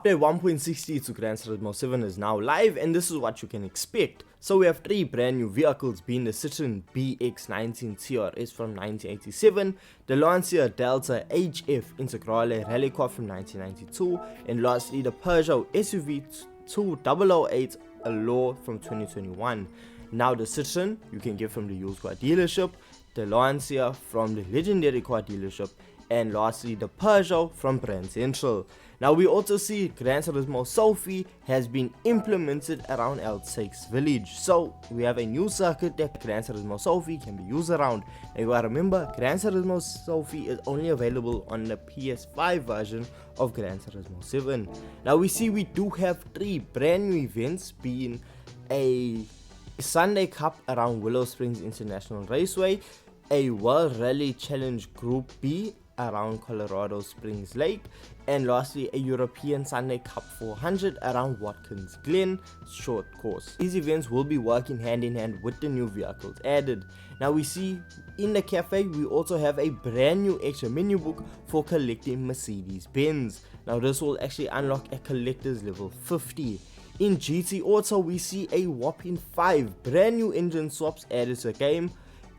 Update 1.60 to Gran Turismo 7 is now live, and this is what you can expect. So we have three brand new vehicles, being the Citroen BX19 TRS from 1987, the Lancia Delta HF Integrale Rallycar from 1992, and lastly the Peugeot SUV 2008 Allure from 2021. Now the Citroen you can get from the used car dealership, the Lancia from the legendary car dealership, and lastly the Peugeot from Brand Central. Now we also see Gran Turismo Sophie has been implemented around L6 Village. So we have a new circuit that Gran Turismo Sophie can be used around. And you gotta remember, Gran Turismo Sophie is only available on the PS5 version of Gran Turismo 7. Now we see we do have three brand new events, being a Sunday Cup around Willow Springs International Raceway, a World Rally Challenge Group B around Colorado Springs Lake, and lastly a European Sunday Cup 400 around Watkins Glen short course. These events will be working hand in hand with the new vehicles added. Now we see in the cafe we also have a brand new extra menu book for collecting Mercedes Benz. Now this will actually unlock a collector's level 50. In GT Auto we see a whopping 5 brand new engine swaps added to the game,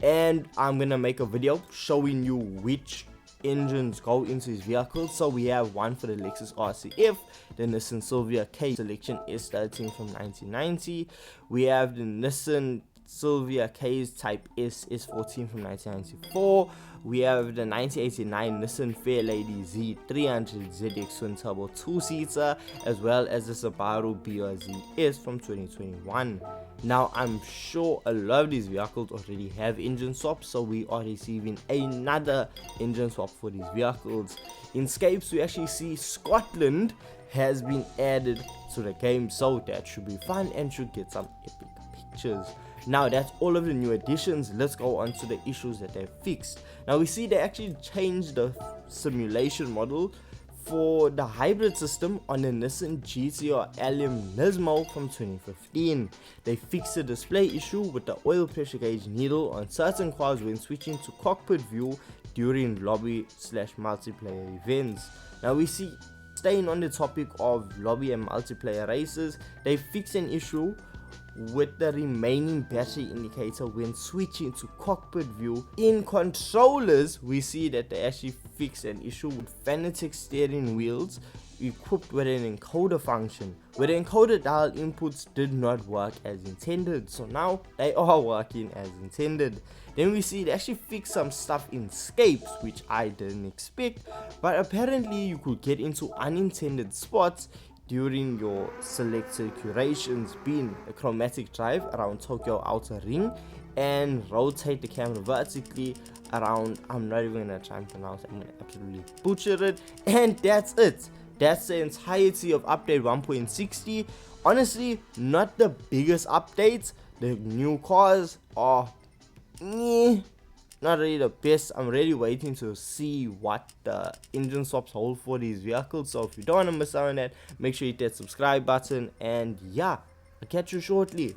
and I'm gonna make a video showing you which engines go into his vehicles. So we have one for the Lexus RCF, the Nissan Silvia K Selection S13 from 1990, we have the Nissan Silvia K's Type S S14 from 1994, we have the 1989 Nissan Fairlady Z300 ZX Twin Turbo 2-seater, as well as the Subaru BRZ S from 2021. Now I'm sure a lot of these vehicles already have engine swaps, so we are receiving another engine swap for these vehicles. In Scapes we actually see Scotland has been added to the game, so that should be fun and should get some epic pictures. Now that's all of the new additions. Let's go on to the issues that they fixed. Now we see they actually changed the simulation model for the hybrid system on the Nissan GT-R Allium Nismo from 2015. They fixed the display issue with the oil pressure gauge needle on certain cars when switching to cockpit view during lobby/multiplayer events. Now we see, staying on the topic of lobby and multiplayer races, they fixed an issue with the remaining battery indicator when switching to cockpit view. In controllers we see that they actually fixed an issue with Fanatec steering wheels equipped with an encoder function, where the encoder dial inputs did not work as intended, so now they are working as intended. Then we see they actually fixed some stuff in Scapes, which I didn't expect, but apparently you could get into unintended spots during your selected curations, being a chromatic drive around Tokyo Outer Ring and rotate the camera vertically around, I'm not even gonna try and pronounce it, I'm gonna absolutely butcher it, and that's it. That's the entirety of update 1.60. Honestly, not the biggest updates. The new cars are not really the best. I'm really waiting to see what the engine swaps hold for these vehicles. So if you don't want to miss out on that, make sure you hit that subscribe button, and yeah, I'll catch you shortly.